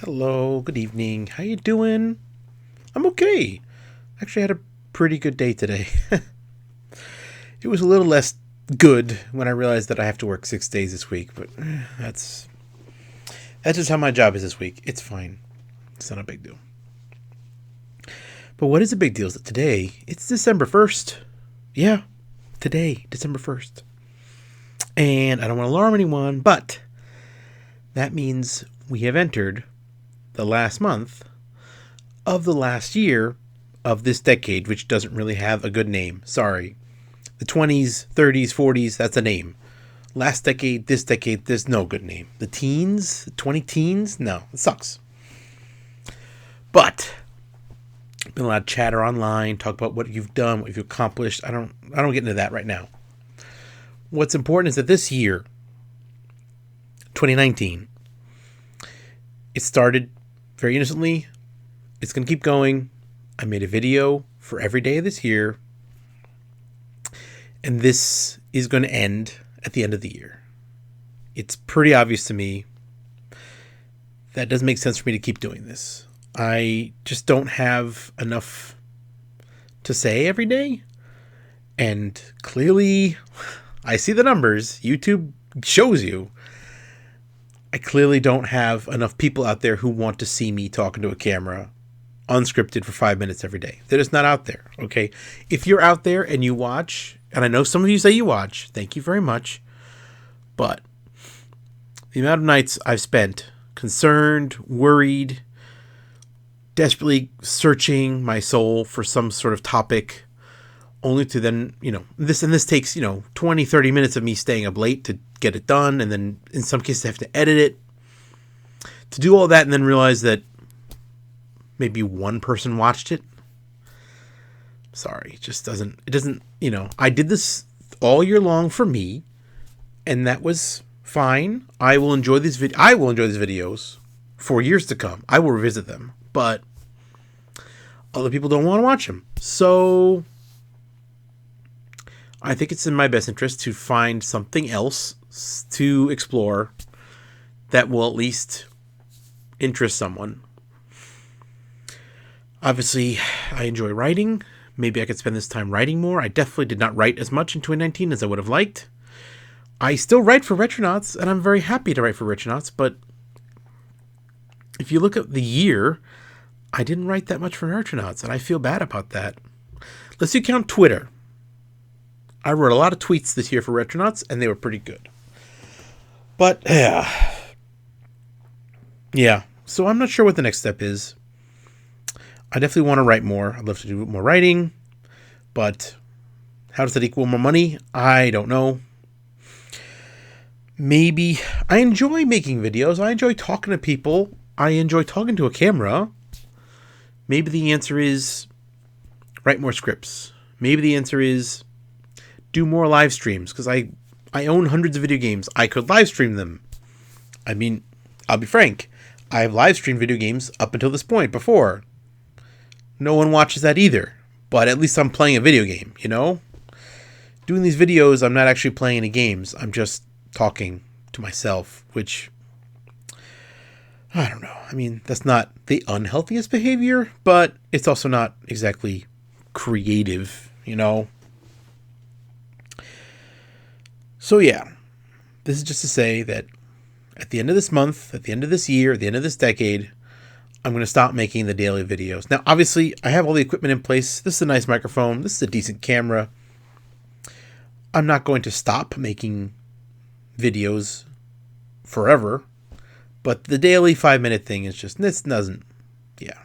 Hello, good evening. How you doing? I'm okay. Actually, I had a pretty good day today. It was a little less good when I realized that I have to work 6 days this week, but that's just how my job is this week. It's fine. It's not a big deal. But what is a big deal is that today, it's December 1st. Yeah, today, December 1st. And I don't want to alarm anyone, but that means we have entered the last month of the last year of this decade, which doesn't really have a good name. Sorry. The 20s, 30s, 40s, that's a name. Last decade, this decade, there's no good name. The teens, the 20 teens, no, it sucks. But been a lot of chatter online, talk about what you've done, what you've accomplished. I don't get into that right now. What's important is that this year, 2019, it started very innocently. It's going to keep going. I made a video for every day of this year. And this is going to end at the end of the year. It's pretty obvious to me that it doesn't make sense for me to keep doing this. I just don't have enough to say every day. And clearly, I see the numbers. YouTube shows you. I clearly don't have enough people out there who want to see me talking to a camera unscripted for 5 minutes every day. They're just not out there, okay? If you're out there and you watch, and I know some of you say you watch, thank you very much, but the amount of nights I've spent concerned, worried, desperately searching my soul for some sort of topic, only to then, this takes, 20, 30 minutes of me staying up late to get it done, and then in some cases I have to edit it, to do all that and then realize that maybe one person watched it. Sorry, it doesn't, I did this all year long for me, and that was fine. I will enjoy these videos for years to come. I will revisit them, but other people don't want to watch them. So I think it's in my best interest to find something else to explore that will at least interest someone. Obviously, I enjoy writing. Maybe I could spend this time writing more. I definitely did not write as much in 2019 as I would have liked. I still write for Retronauts, and I'm very happy to write for Retronauts, but if you look at the year, I didn't write that much for Retronauts, and I feel bad about that. Let's you count Twitter. I wrote a lot of tweets this year for Retronauts, and they were pretty good. But, yeah. So I'm not sure what the next step is. I definitely want to write more. I'd love to do more writing, but how does that equal more money? I don't know. Maybe I enjoy making videos. I enjoy talking to people. I enjoy talking to a camera. Maybe the answer is write more scripts. Maybe the answer is do more live streams, because I own hundreds of video games. I could live stream them. I mean, I'll be frank. I have live streamed video games up until this point before. No one watches that either, but at least I'm playing a video game, Doing these videos, I'm not actually playing any games. I'm just talking to myself, which, I don't know. I mean, that's not the unhealthiest behavior, but it's also not exactly creative, So yeah, this is just to say that at the end of this month, at the end of this year, at the end of this decade, I'm going to stop making the daily videos. Now, obviously, I have all the equipment in place. This is a nice microphone. This is a decent camera. I'm not going to stop making videos forever. But the daily 5-minute thing is just, this doesn't, yeah.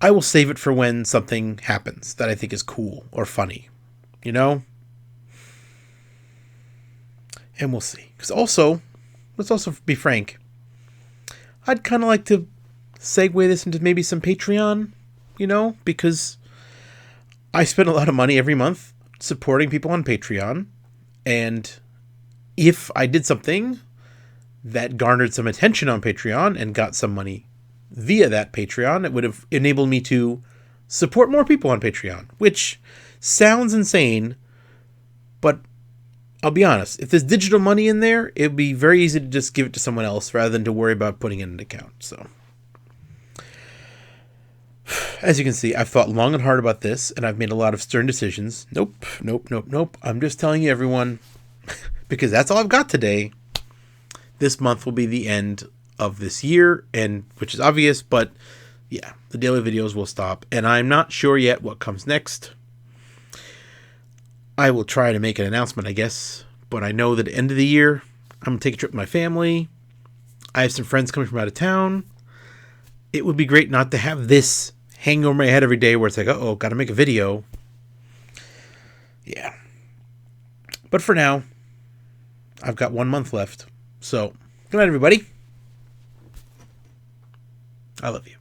I will save it for when something happens that I think is cool or funny, And we'll see. Because also, let's also be frank, I'd kind of like to segue this into maybe some Patreon, because I spend a lot of money every month supporting people on Patreon. And if I did something that garnered some attention on Patreon and got some money via that Patreon, it would have enabled me to support more people on Patreon, which sounds insane, but I'll be honest, if there's digital money in there, it'd be very easy to just give it to someone else rather than to worry about putting it in an account. So, as you can see, I've thought long and hard about this, and I've made a lot of stern decisions. Nope, nope, nope, nope. I'm just telling you, everyone, because that's all I've got today. This month will be the end of this year, and which is obvious, but yeah, the daily videos will stop, and I'm not sure yet what comes next. I will try to make an announcement, I guess, but I know that at the end of the year, I'm going to take a trip with my family. I have some friends coming from out of town. It would be great not to have this hanging over my head every day where it's like, uh-oh, got to make a video. Yeah. But for now, I've got 1 month left. So, good night, everybody. I love you.